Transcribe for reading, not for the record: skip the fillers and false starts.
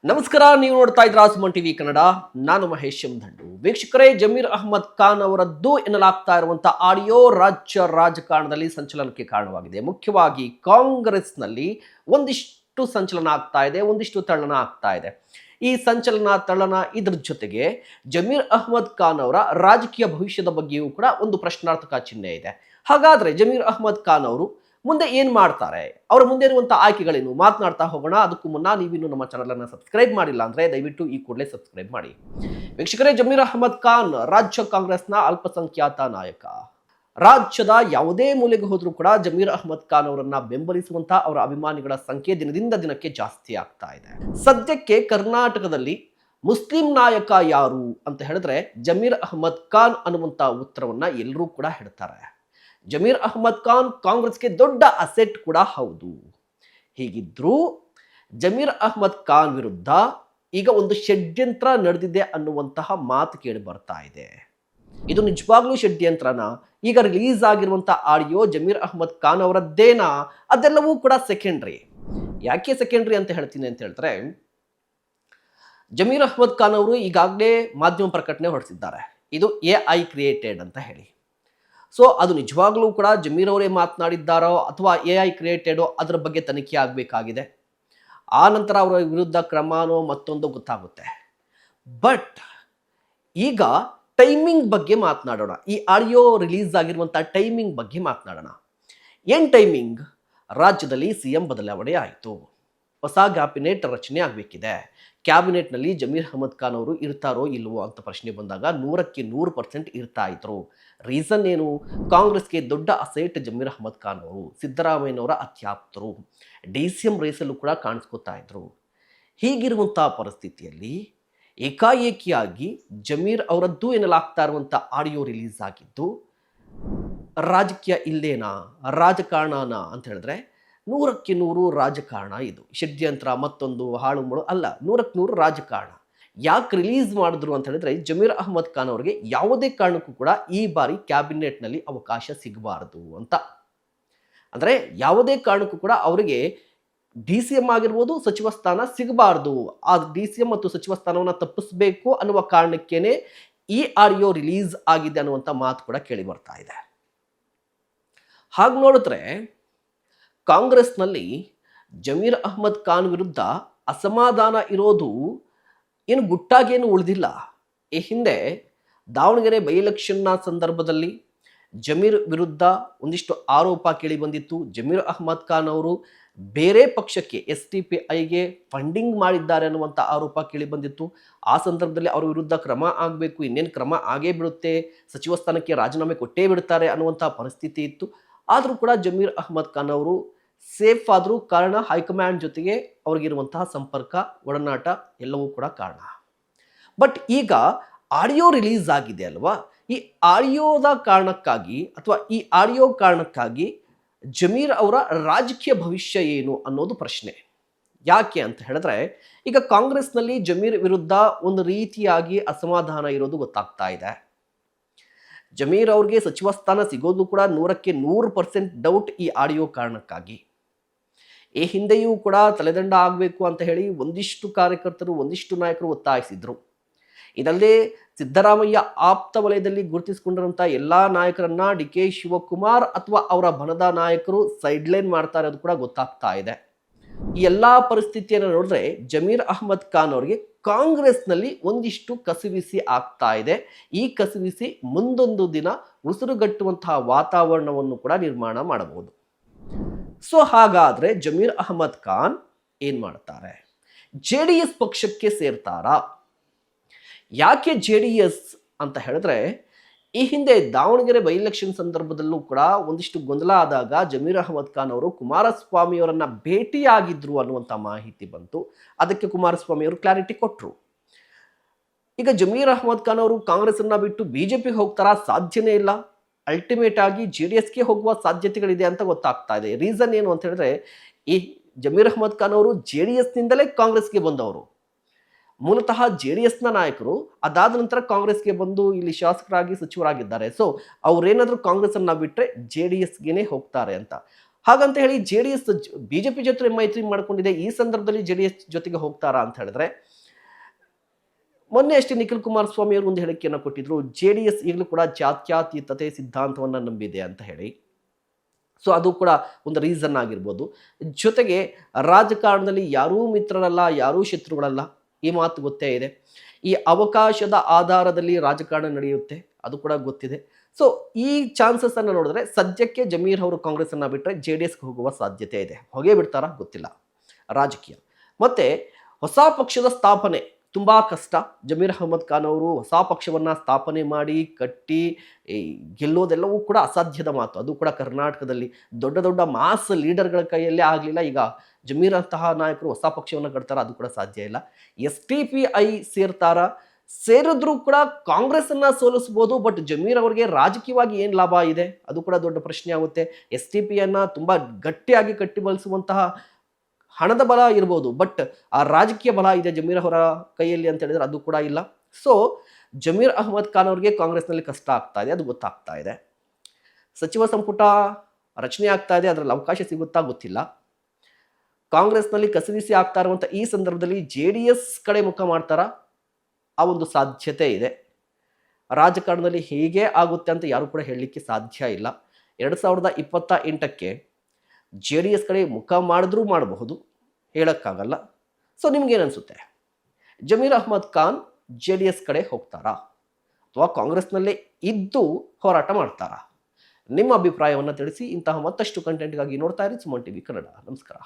ನಮಸ್ಕಾರ, ನೀವು ನೋಡ್ತಾ ಇದ್ರ ಸುಮನ್ ಟಿವಿ ಕನ್ನಡ. ನಾನು ಮಹೇಶ್ ದಂಡು. ವೀಕ್ಷಕರೇ, ಜಮೀರ್ ಅಹ್ಮದ್ ಖಾನ್ ಅವರದ್ದು ಎನ್ನಲಾಗ್ತಾ ಇರುವಂತಹ ಆಡಿಯೋ ರಾಜ್ಯ ರಾಜಕಾರಣದಲ್ಲಿ ಸಂಚಲನಕ್ಕೆ ಕಾರಣವಾಗಿದೆ. ಮುಖ್ಯವಾಗಿ ಕಾಂಗ್ರೆಸ್ನಲ್ಲಿ ಒಂದಿಷ್ಟು ಸಂಚಲನ ಆಗ್ತಾ ಇದೆ, ಒಂದಿಷ್ಟು ತಳ್ಳನ ಆಗ್ತಾ ಇದೆ. ಈ ಸಂಚಲನ ತಳ್ಳನ ಇದ್ರ ಜೊತೆಗೆ ಜಮೀರ್ ಅಹ್ಮದ್ ಖಾನ್ ಅವರ ರಾಜಕೀಯ ಭವಿಷ್ಯದ ಬಗ್ಗೆಯೂ ಕೂಡ ಒಂದು ಪ್ರಶ್ನಾರ್ಥಕ ಚಿಹ್ನೆ ಇದೆ. ಹಾಗಾದ್ರೆ ಜಮೀರ್ ಅಹ್ಮದ್ ಖಾನ್ ಅವರು ಮುಂದೆ ಏನ್ ಮಾಡ್ತಾರೆ, ಅವರ ಮುಂದೆ ಇರುವಂತಹ ಆಯ್ಕೆಗಳೇನು, ಮಾತನಾಡ್ತಾ ಹೋಗೋಣ. ಅದಕ್ಕೂ ಮುನ್ನ ನೀವಿನ್ನು ನಮ್ಮ ಚಾನಲ್ ಅನ್ನು ಸಬ್ಸ್ಕ್ರೈಬ್ ಮಾಡಿಲ್ಲ ಅಂದ್ರೆ ದಯವಿಟ್ಟು ಈ ಕೂಡಲೇ ಸಬ್ಸ್ಕ್ರೈಬ್ ಮಾಡಿ. ವೀಕ್ಷಕರೇ, ಜಮೀರ್ ಅಹ್ಮದ್ ಖಾನ್ ರಾಜ್ಯ ಕಾಂಗ್ರೆಸ್ನ ಅಲ್ಪಸಂಖ್ಯಾತ ನಾಯಕ. ರಾಜ್ಯದ ಯಾವುದೇ ಮೂಲೆಗೆ ಹೋದ್ರೂ ಕೂಡ ಜಮೀರ್ ಅಹ್ಮದ್ ಖಾನ್ ಅವರನ್ನ ಬೆಂಬಲಿಸುವಂತಹ ಅವರ ಅಭಿಮಾನಿಗಳ ಸಂಖ್ಯೆ ದಿನದಿಂದ ದಿನಕ್ಕೆ ಜಾಸ್ತಿ ಆಗ್ತಾ ಇದೆ. ಸದ್ಯಕ್ಕೆ ಕರ್ನಾಟಕದಲ್ಲಿ ಮುಸ್ಲಿಂ ನಾಯಕ ಯಾರು ಅಂತ ಹೇಳಿದ್ರೆ ಜಮೀರ್ ಅಹ್ಮದ್ ಖಾನ್ ಅನ್ನುವಂತ ಉತ್ತರವನ್ನ ಎಲ್ಲರೂ ಕೂಡ ಹೇಳ್ತಾರೆ. ಜಮೀರ್ ಅಹ್ಮದ್ ಖಾನ್ ಕಾಂಗ್ರೆಸ್ಗೆ ದೊಡ್ಡ ಅಸೆಟ್ ಕೂಡ ಹೌದು. ಹೀಗಿದ್ರೂ ಜಮೀರ್ ಅಹ್ಮದ್ ಖಾನ್ ವಿರುದ್ಧ ಈಗ ಒಂದು ಷಡ್ಯಂತ್ರ ನಡೆದಿದೆ ಅನ್ನುವಂತಹ ಮಾತು ಕೇಳಿ ಬರ್ತಾ ಇದೆ. ಇದು ನಿಜವಾಗ್ಲೂ ಷಡ್ಯಂತ್ರನ? ಈಗ ರಿಲೀಸ್ ಆಗಿರುವಂತಹ ಆಡಿಯೋ ಜಮೀರ್ ಅಹ್ಮದ್ ಖಾನ್ ಅವರದ್ದೇನಾ? ಅದೆಲ್ಲವೂ ಕೂಡ ಸೆಕೆಂಡ್ರಿ. ಯಾಕೆ ಸೆಕೆಂಡ್ರಿ ಅಂತ ಹೇಳ್ತೀನಿ ಅಂತ ಹೇಳಿದ್ರೆ, ಜಮೀರ್ ಅಹ್ಮದ್ ಖಾನ್ ಅವರು ಈಗಾಗಲೇ ಮಾಧ್ಯಮ ಪ್ರಕಟಣೆ ಹೊರಡಿಸಿದ್ದಾರೆ, ಇದು AI ಕ್ರಿಯೇಟೆಡ್ ಅಂತ ಹೇಳಿ. ಸೊ ಅದು ನಿಜವಾಗ್ಲೂ ಕೂಡ ಜಮೀರ್ ಅವರೇ ಮಾತನಾಡಿದ್ದಾರೋ ಅಥವಾ AI ಕ್ರಿಯೇಟೆಡೋ ಅದರ ಬಗ್ಗೆ ತನಿಖೆ ಆಗಬೇಕಾಗಿದೆ. ಆ ನಂತರ ಅವರ ವಿರುದ್ಧ ಕ್ರಮನೋ ಮತ್ತೊಂದು ಗೊತ್ತಾಗುತ್ತೆ. ಬಟ್ ಈಗ ಟೈಮಿಂಗ್ ಬಗ್ಗೆ ಮಾತನಾಡೋಣ. ಈ ಆಡಿಯೋ ರಿಲೀಸ್ ಆಗಿರುವಂಥ ಟೈಮಿಂಗ್ ಬಗ್ಗೆ ಮಾತನಾಡೋಣ. ಏನು ಟೈಮಿಂಗ್? ರಾಜ್ಯದಲ್ಲಿ CM ಬದಲಾವಣೆ ಆಯಿತು, ಹೊಸ ಕ್ಯಾಬಿನೆಟ್ ರಚನೆ ಆಗಬೇಕಿದೆ. ಕ್ಯಾಬಿನೆಟ್ನಲ್ಲಿ ಜಮೀರ್ ಅಹ್ಮದ್ ಖಾನ್ ಅವರು ಇರ್ತಾರೋ ಇಲ್ವೋ ಅಂತ ಪ್ರಶ್ನೆ ಬಂದಾಗ 100% ಇರ್ತಾ ಇದ್ರು. ರೀಸನ್ ಏನು? ಕಾಂಗ್ರೆಸ್ಗೆ ದೊಡ್ಡ ಅಸೆಟ್ ಜಮೀರ್ ಅಹ್ಮದ್ ಖಾನ್ ಅವರು, ಸಿದ್ದರಾಮಯ್ಯನವರ ಅತ್ಯಾಪ್ತರು, DCM ರೇಸಲ್ಲೂ ಕೂಡ ಕಾಣಿಸ್ಕೊತಾ ಇದ್ರು. ಹೀಗಿರುವಂಥ ಪರಿಸ್ಥಿತಿಯಲ್ಲಿ ಏಕಾಏಕಿಯಾಗಿ ಜಮೀರ್ ಅವರದ್ದು ಎನ್ನಲಾಗ್ತಾ ಇರುವಂಥ ಆಡಿಯೋ ರಿಲೀಸ್ ಆಗಿದ್ದು, ರಾಜಕೀಯ ಇಲ್ಲೇನಾ, ರಾಜಕಾರಣನ ಅಂತ ಹೇಳಿದ್ರೆ 100% ರಾಜಕಾರಣ. ಇದು ಷಡ್ಯಂತ್ರ, ಮತ್ತೊಂದು ಹಾಳು ಮುಳು ಅಲ್ಲ, 100% ರಾಜಕಾರಣ. ಯಾಕೆ ರಿಲೀಸ್ ಮಾಡಿದ್ರು ಅಂತ ಹೇಳಿದ್ರೆ, ಜಮೀರ್ ಅಹ್ಮದ್ ಖಾನ್ ಅವರಿಗೆ ಯಾವುದೇ ಕಾರಣಕ್ಕೂ ಕೂಡ ಈ ಬಾರಿ ಕ್ಯಾಬಿನೆಟ್ನಲ್ಲಿ ಅವಕಾಶ ಸಿಗಬಾರದು ಅಂತ. ಅಂದರೆ ಯಾವುದೇ ಕಾರಣಕ್ಕೂ ಕೂಡ ಅವರಿಗೆ DCM ಆಗಿರ್ಬೋದು, ಸಚಿವ ಸ್ಥಾನ ಸಿಗಬಾರ್ದು. ಆ DCM ಮತ್ತು ಸಚಿವ ಸ್ಥಾನವನ್ನು ತಪ್ಪಿಸಬೇಕು ಅನ್ನುವ ಕಾರಣಕ್ಕೇನೆ ಈ ಆಡಿಯೋ ರಿಲೀಸ್ ಆಗಿದೆ ಅನ್ನುವಂಥ ಮಾತು ಕೂಡ ಕೇಳಿ ಬರ್ತಾ ಇದೆ. ಹಾಗೆ ನೋಡಿದ್ರೆ ಕಾಂಗ್ರೆಸ್ನಲ್ಲಿ ಜಮೀರ್ ಅಹ್ಮದ್ ಖಾನ್ ವಿರುದ್ಧ ಅಸಮಾಧಾನ ಇರೋದು ಏನು ಗುಟ್ಟಾಗೇನು ಉಳಿದಿಲ್ಲ. ಈ ಹಿಂದೆ ದಾವಣಗೆರೆ ಬೈ ಎಲೆಕ್ಷನ್ನ ಸಂದರ್ಭದಲ್ಲಿ ಜಮೀರ್ ವಿರುದ್ಧ ಒಂದಿಷ್ಟು ಆರೋಪ ಕೇಳಿ ಬಂದಿತ್ತು. ಜಮೀರ್ ಅಹ್ಮದ್ ಖಾನ್ ಅವರು ಬೇರೆ ಪಕ್ಷಕ್ಕೆ STPIಗೆ ಫಂಡಿಂಗ್ ಮಾಡಿದ್ದಾರೆ ಅನ್ನುವಂಥ ಆರೋಪ ಕೇಳಿ ಬಂದಿತ್ತು. ಆ ಸಂದರ್ಭದಲ್ಲಿ ಅವರ ವಿರುದ್ಧ ಕ್ರಮ ಆಗಬೇಕು, ಇನ್ನೇನು ಕ್ರಮ ಆಗೇ ಬಿಡುತ್ತೆ, ಸಚಿವ ಸ್ಥಾನಕ್ಕೆ ರಾಜೀನಾಮೆ ಕೊಟ್ಟೇ ಬಿಡ್ತಾರೆ ಅನ್ನುವಂಥ ಪರಿಸ್ಥಿತಿ ಇತ್ತು. ಆದರೂ ಕೂಡ ಜಮೀರ್ ಅಹ್ಮದ್ ಖಾನ್ ಅವರು ಸೇಫ್ ಆದರೂ. ಕಾರಣ ಹೈಕಮಾಂಡ್ ಜೊತೆಗೆ ಅವ್ರಿಗಿರುವಂತಹ ಸಂಪರ್ಕ, ಒಡನಾಟ ಎಲ್ಲವೂ ಕೂಡ ಕಾರಣ. ಬಟ್ ಈಗ ಆಡಿಯೋ ರಿಲೀಸ್ ಆಗಿದೆ ಅಲ್ವಾ, ಈ ಆಡಿಯೋದ ಕಾರಣಕ್ಕಾಗಿ ಅಥವಾ ಈ ಆಡಿಯೋ ಕಾರಣಕ್ಕಾಗಿ ಜಮೀರ್ ಅವರ ರಾಜಕೀಯ ಭವಿಷ್ಯ ಏನು ಅನ್ನೋದು ಪ್ರಶ್ನೆ. ಯಾಕೆ ಅಂತ ಹೇಳಿದ್ರೆ, ಈಗ ಕಾಂಗ್ರೆಸ್ನಲ್ಲಿ ಜಮೀರ್ ವಿರುದ್ಧ ಒಂದು ರೀತಿಯಾಗಿ ಅಸಮಾಧಾನ ಇರೋದು ಗೊತ್ತಾಗ್ತಾ ಇದೆ. ಜಮೀರ್ ಅವ್ರಿಗೆ ಸಚಿವ ಸ್ಥಾನ ಸಿಗೋದು ಕೂಡ 100% ಡೌಟ್ ಈ ಆಡಿಯೋ ಕಾರಣಕ್ಕಾಗಿ. ಈ ಹಿಂದೆಯೂ ಕೂಡ ತಲೆದಂಡ ಆಗಬೇಕು ಅಂತ ಹೇಳಿ ಒಂದಿಷ್ಟು ಕಾರ್ಯಕರ್ತರು, ಒಂದಿಷ್ಟು ನಾಯಕರು ಒತ್ತಾಯಿಸಿದ್ರು. ಇದಲ್ಲದೆ ಸಿದ್ದರಾಮಯ್ಯ ಆಪ್ತ ವಲಯದಲ್ಲಿ ಗುರುತಿಸಿಕೊಂಡಿರುವಂಥ ಎಲ್ಲ ನಾಯಕರನ್ನ DK ಶಿವಕುಮಾರ್ ಅಥವಾ ಅವರ ಬಣದ ನಾಯಕರು ಸೈಡ್ಲೈನ್ ಮಾಡ್ತಾ ಇರೋದು ಕೂಡ ಗೊತ್ತಾಗ್ತಾ ಇದೆ. ಈ ಎಲ್ಲ ಪರಿಸ್ಥಿತಿಯನ್ನು ನೋಡಿದ್ರೆ ಜಮೀರ್ ಅಹ್ಮದ್ ಖಾನ್ ಅವರಿಗೆ ಕಾಂಗ್ರೆಸ್ನಲ್ಲಿ ಒಂದಿಷ್ಟು ಕಸಿವಿಸಿ ಆಗ್ತಾ ಇದೆ. ಈ ಕಸಿವಿಸಿ ಮುಂದೊಂದು ದಿನ ಉಸಿರುಗಟ್ಟುವಂತಹ ವಾತಾವರಣವನ್ನು ಕೂಡ ನಿರ್ಮಾಣ ಮಾಡಬಹುದು. ಸೊ ಹಾಗಾದ್ರೆ ಜಮೀರ್ ಅಹ್ಮದ್ ಖಾನ್ ಏನ್ ಮಾಡ್ತಾರೆ? JDS ಪಕ್ಷಕ್ಕೆ ಸೇರ್ತಾರಾ? ಯಾಕೆ JDS ಅಂತ ಹೇಳಿದ್ರೆ, ಈ ಹಿಂದೆ ದಾವಣಗೆರೆ ಬೈ ಎಲೆಕ್ಷನ್ ಸಂದರ್ಭದಲ್ಲೂ ಕೂಡ ಒಂದಿಷ್ಟು ಗೊಂದಲ ಆದಾಗ ಜಮೀರ್ ಅಹ್ಮದ್ ಖಾನ್ ಅವರು ಕುಮಾರಸ್ವಾಮಿ ಅವರನ್ನ ಭೇಟಿಯಾಗಿದ್ರು ಅನ್ನುವಂಥ ಮಾಹಿತಿ ಬಂತು. ಅದಕ್ಕೆ ಕುಮಾರಸ್ವಾಮಿ ಅವರು ಕ್ಲಾರಿಟಿ ಕೊಟ್ಟರು. ಈಗ ಜಮೀರ್ ಅಹ್ಮದ್ ಖಾನ್ ಅವರು ಕಾಂಗ್ರೆಸ್ ಅನ್ನ ಬಿಟ್ಟು BJPಗೆ ಹೋಗ್ತಾರಾ? ಸಾಧ್ಯನೇ ಇಲ್ಲ. ಅಲ್ಟಿಮೇಟ್ ಆಗಿ JDSಗೆ ಹೋಗುವ ಸಾಧ್ಯತೆಗಳಿದೆ ಅಂತ ಗೊತ್ತಾಗ್ತಾ ಇದೆ. ರೀಸನ್ ಏನು ಅಂತ ಹೇಳಿದ್ರೆ, ಈ ಜಮೀರ್ ಅಹ್ಮದ್ ಖಾನ್ ಅವರು JDSನಿಂದಲೇ ಕಾಂಗ್ರೆಸ್ಗೆ ಬಂದವರು. ಮೂಲತಃ JDSನ ನಾಯಕರು, ಅದಾದ ನಂತರ ಕಾಂಗ್ರೆಸ್ಗೆ ಬಂದು ಇಲ್ಲಿ ಶಾಸಕರಾಗಿ ಸಚಿವರಾಗಿದ್ದಾರೆ. ಸೊ ಅವ್ರೇನಾದ್ರೂ ಕಾಂಗ್ರೆಸ್ ಅನ್ನ ಬಿಟ್ಟರೆ JDSಗೆನೇ ಹೋಗ್ತಾರೆ ಅಂತ. ಹಾಗಂತ ಹೇಳಿ JDS ಬಿಜೆಪಿ ಜೊತೆ ಮೈತ್ರಿ ಮಾಡ್ಕೊಂಡಿದೆ, ಈ ಸಂದರ್ಭದಲ್ಲಿ JDS ಜೊತೆಗೆ ಹೋಗ್ತಾರಾ ಅಂತ ಹೇಳಿದ್ರೆ, ಮೊನ್ನೆ ಅಷ್ಟೇ ನಿಖಿಲ್ ಕುಮಾರಸ್ವಾಮಿ ಅವರು ಒಂದು ಹೇಳಿಕೆಯನ್ನು ಕೊಟ್ಟಿದ್ರು, JDS ಈಗಲೂ ಕೂಡ ಜಾತ್ಯತೀತತೆ ಸಿದ್ಧಾಂತವನ್ನ ನಂಬಿದೆ ಅಂತ ಹೇಳಿ. ಸೊ ಅದು ಕೂಡ ಒಂದು ರೀಸನ್ ಆಗಿರ್ಬೋದು. ಜೊತೆಗೆ ರಾಜಕಾರಣದಲ್ಲಿ ಯಾರೂ ಮಿತ್ರರಲ್ಲ, ಯಾರೂ ಶತ್ರುಗಳಲ್ಲ, ಈ ಮಾತು ಗೊತ್ತೇ ಇದೆ. ಈ ಅವಕಾಶದ ಆಧಾರದಲ್ಲಿ ರಾಜಕಾರಣ ನಡೆಯುತ್ತೆ, ಅದು ಕೂಡ ಗೊತ್ತಿದೆ. ಸೊ ಈ ಚಾನ್ಸಸ್ ಅನ್ನು ನೋಡಿದ್ರೆ ಸದ್ಯಕ್ಕೆ ಜಮೀರ್ ಅವರು ಕಾಂಗ್ರೆಸ್ ಅನ್ನ ಬಿಟ್ಟರೆ JDSಗೆ ಹೋಗುವ ಸಾಧ್ಯತೆ ಇದೆ. ಹೋಗೇ ಬಿಡ್ತಾರಾ ಗೊತ್ತಿಲ್ಲ. ರಾಜಕೀಯ ಮತ್ತೆ ಹೊಸ ಪಕ್ಷದ ಸ್ಥಾಪನೆ ತುಂಬಾ ಕಷ್ಟ. ಜಮೀರ್ ಅಹ್ಮದ್ ಖಾನ್ ಅವರು ಹೊಸ ಪಕ್ಷವನ್ನ ಸ್ಥಾಪನೆ ಮಾಡಿ ಕಟ್ಟಿ ಗೆಲ್ಲೋದೆಲ್ಲವೂ ಕೂಡ ಅಸಾಧ್ಯದ ಮಾತು. ಅದು ಕೂಡ ಕರ್ನಾಟಕದಲ್ಲಿ ದೊಡ್ಡ ದೊಡ್ಡ ಮಾಸ್ ಲೀಡರ್ಗಳ ಕೈಯಲ್ಲೇ ಆಗಲಿಲ್ಲ. ಈಗ ಜಮೀರ್ ಅಂತಹ ನಾಯಕರು ಹೊಸ ಪಕ್ಷವನ್ನು ಕಟ್ತಾರ, ಅದು ಕೂಡ ಸಾಧ್ಯ ಇಲ್ಲ. STPI ಸೇರ್ತಾರ, ಸೇರಿದ್ರೂ ಕೂಡ ಕಾಂಗ್ರೆಸ್ ಅನ್ನ ಸೋಲಿಸಬಹುದು. ಬಟ್ ಜಮೀರ್ ಅವರಿಗೆ ರಾಜಕೀಯವಾಗಿ ಏನು ಲಾಭ ಇದೆ, ಅದು ಕೂಡ ದೊಡ್ಡ ಪ್ರಶ್ನೆ ಆಗುತ್ತೆ. STPI ಅನ್ನ ತುಂಬಾ ಗಟ್ಟಿಯಾಗಿ ಕಟ್ಟಿ ಬಳಸುವಂತಹ ಹಣದ ಬಲ ಇರ್ಬೋದು, ಬಟ್ ಆ ರಾಜಕೀಯ ಬಲ ಇದೆ ಜಮೀರ್ ಅವರ ಕೈಯಲ್ಲಿ ಅಂತ ಹೇಳಿದ್ರೆ ಅದು ಕೂಡ ಇಲ್ಲ. ಸೊ ಜಮೀರ್ ಅಹ್ಮದ್ ಖಾನ್ ಅವರಿಗೆ ಕಾಂಗ್ರೆಸ್ನಲ್ಲಿ ಕಷ್ಟ ಆಗ್ತಾ ಇದೆ, ಅದು ಗೊತ್ತಾಗ್ತಾ ಇದೆ. ಸಚಿವ ಸಂಪುಟ ರಚನೆ ಆಗ್ತಾ ಇದೆ, ಅದರಲ್ಲಿ ಅವಕಾಶ ಸಿಗುತ್ತಾ ಗೊತ್ತಿಲ್ಲ. ಕಾಂಗ್ರೆಸ್ನಲ್ಲಿ ಕಸಿವಿಸಿ ಆಗ್ತಾ ಇರುವಂಥ ಈ ಸಂದರ್ಭದಲ್ಲಿ JDS ಕಡೆ ಮುಖ ಮಾಡ್ತಾರ, ಆ ಒಂದು ಸಾಧ್ಯತೆ ಇದೆ. ರಾಜಕಾರಣದಲ್ಲಿ ಹೇಗೆ ಆಗುತ್ತೆ ಅಂತ ಯಾರು ಕೂಡ ಹೇಳಲಿಕ್ಕೆ ಸಾಧ್ಯ ಇಲ್ಲ. 2028ಕ್ಕೆ JDS ಕಡೆ ಮುಖ ಮಾಡಿದ್ರೂ ಮಾಡಬಹುದು, ಹೇಳಕ್ಕಾಗಲ್ಲ. ಸೊ ನಿಮ್ಗೇನನ್ಸುತ್ತೆ? ಜಮೀರ್ ಅಹ್ಮದ್ ಖಾನ್ JDS ಕಡೆ ಹೋಗ್ತಾರಾ ಅಥವಾ ಕಾಂಗ್ರೆಸ್ನಲ್ಲೇ ಇದ್ದು ಹೋರಾಟ ಮಾಡ್ತಾರಾ? ನಿಮ್ಮ ಅಭಿಪ್ರಾಯವನ್ನು ತಿಳಿಸಿ. ಇಂತಹ ಮತ್ತಷ್ಟು ಕಂಟೆಂಟ್ಗಾಗಿ ನೋಡ್ತಾ ಇರಿ ಸುಮನ್ ಟಿವಿ ಕನ್ನಡ. ನಮಸ್ಕಾರ.